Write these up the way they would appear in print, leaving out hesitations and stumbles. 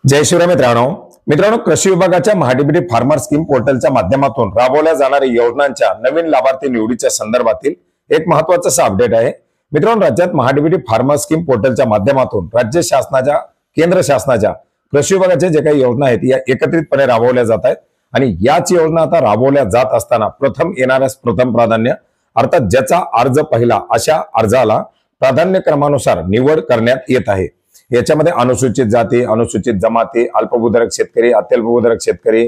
जय शिवराय मित्रांनो कृषी विभागाच्या महाडीबीटी फार्मर स्कीम पोर्टलच्या माध्यमातून राबवल्या जाणाऱ्या योजनांच्या नवीन लाभार्थी निवडीच्या संदर्भातील एक महत्त्वाचं अपडेट आहे। मित्रांनो, राज्यात महाडीबीटी फार्मर स्कीम पोर्टलच्या माध्यमातून राज्य शासनाच्या केंद्र शासनाच्या कृषी विभागाच्या जे काही योजना आहेत या एकत्रितपणे राबवल्या जात आहेत आणि याच योजना आता राबवल्या जात असताना प्रथम येणाऱ्यास प्रथम प्राधान्य अर्थात ज्याचा अर्ज पहिला अशा अर्जाला प्राधान्य क्रमानुसार निवड करण्यात येत आहे। याच्यामध्ये अनुसूचित जाती, अनुसूचित जमाती, अल्पभूधारक शेतकरी, अत्यल्पभूधारक शेतकरी,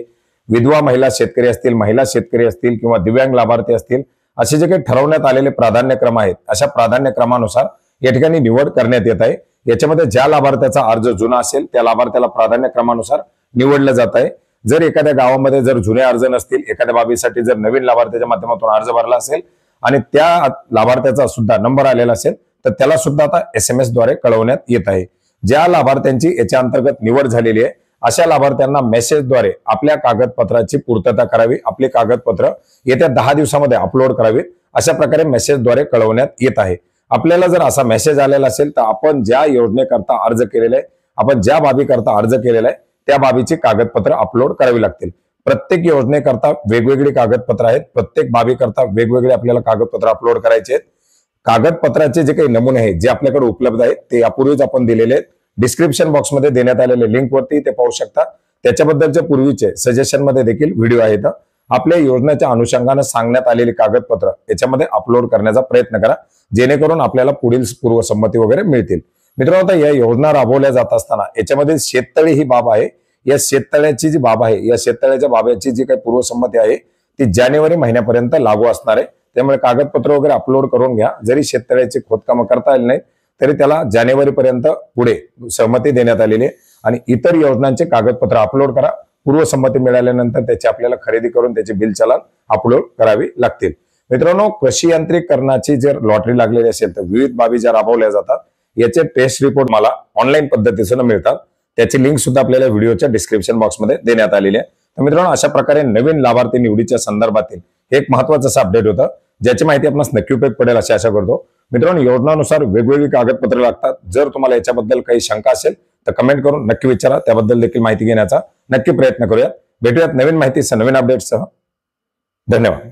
विधवा महिला शेतकरी असतील, महिला शेतकरी असतील किंवा दिव्यांग लाभार्थी असतील, असे जे काही ठरवण्यात आलेले प्राधान्यक्रम आहेत अशा प्राधान्यक्रमानुसार या ठिकाणी निवड करण्यात येत आहे। याच्यामध्ये ज्या लाभार्थ्याचा अर्ज जुना असेल त्या लाभार्थ्याला प्राधान्यक्रमानुसार निवडलं जात आहे। जर एखाद्या गावामध्ये जर जुने अर्ज नसतील, एखाद्या बाबीसाठी जर नवीन लाभार्थ्याच्या माध्यमातून अर्ज भरला असेल आणि त्या लाभार्थ्याचा सुद्धा नंबर आलेला असेल तर त्याला सुद्धा आता SMS द्वारे कळवण्यात येत आहे। ज्या लाभार्थ्यांची याच्या अंतर्गत निवड झालेली आहे अशा लाभार्थ्यांना मेसेजद्वारे आपल्या कागदपत्राची पूर्तता करावी, आपली कागदपत्र येत्या 10 दिवसामध्ये अपलोड करावी, अशा प्रकारे मेसेजद्वारे कळवण्यात येत आहे। आपल्याला जर असा मेसेज आलेला असेल तर आपण ज्या योजनेकरता अर्ज केलेला आहे, आपण ज्या बाबीकरता अर्ज केलेला आहे त्या बाबीची कागदपत्र अपलोड करावी लागतील। प्रत्येक योजनेकरता वेगवेगळी कागदपत्र आहेत, प्रत्येक बाबीकरता वेगवेगळे आपल्याला कागदपत्र अपलोड करायचे आहेत। कागदपत्राचे जे काही नमुने आहेत जे आपल्याकडे उपलब्ध आहेत ते यापूर्वीच आपण दिलेले आहेत। डिस्क्रिप्शन बॉक्स मध्ये देण्यात आलेले लिंक वरती ते पाहू शकता। त्याच्याबद्दलचे पूर्वीचे सजेशन मध्ये देखील व्हिडिओ आहेत। आपल्या योजनेच्या अनुषंगाने सांगण्यात आलेली कागदपत्र याच्यामध्ये अपलोड करण्याचा प्रयत्न करा, जेणेकरून आपल्याला पुढील पूर्वसंमती वगैरे मिळतील। मित्रांनो, आता या योजना राबवल्या जात असताना याच्यामध्ये शेततळे ही बाब आहे। या शेततळ्याची जी बाब आहे, या शेततळ्याच्या बाबीची जी काही पूर्वसंमती आहे ती जानेवारी महिन्यापर्यंत लागू असणार आहे। त्यामुळे कागदपत्र वगैरे अपलोड करून घ्या। जरी शेततळ्याची खोदकाम करता आली नाही तरी त्याला जानेवारी पर्यंत पुढे सहमती देण्यात आलेली आहे आणि इतर योजनांचे कागदपत्र अपलोड करा। पूर्वसंमती मिळाल्यानंतर त्याची आपल्याला खरेदी करून त्याचे बिल चलन अपलोड करावी लागतील। मित्रांनो, कृषी यांत्रिकीकरणाची जर लॉटरी लागलेली असेल तर विविध बाबी ज्या राबवल्या जातात याचे टेस्ट रिपोर्ट मला ऑनलाईन पद्धतीने मिळतात। त्याची लिंक सुद्धा आपल्याला व्हिडिओच्या डिस्क्रिप्शन बॉक्समध्ये देण्यात आलेली आहे। तर मित्रांनो, अशा प्रकारे नवीन लाभार्थी निवडीच्या संदर्भातील एक महत्त्वाचं अपडेट होतं ज्याची माहिती आपणास नक्की उपयोग पडेल अशी आशा करतो। मित्रांनो, योजनानुसार वेगवेगळी कागदपत्रे लागतात। जर तुम्हाला याच्याबद्दल काही शंका असेल तर कमेंट करून नक्की विचारा, त्याबद्दल देखील माहिती घेण्याचा नक्की प्रयत्न करूया। भेटूयात नवीन माहितीसह, नवीन अपडेट्ससह। धन्यवाद।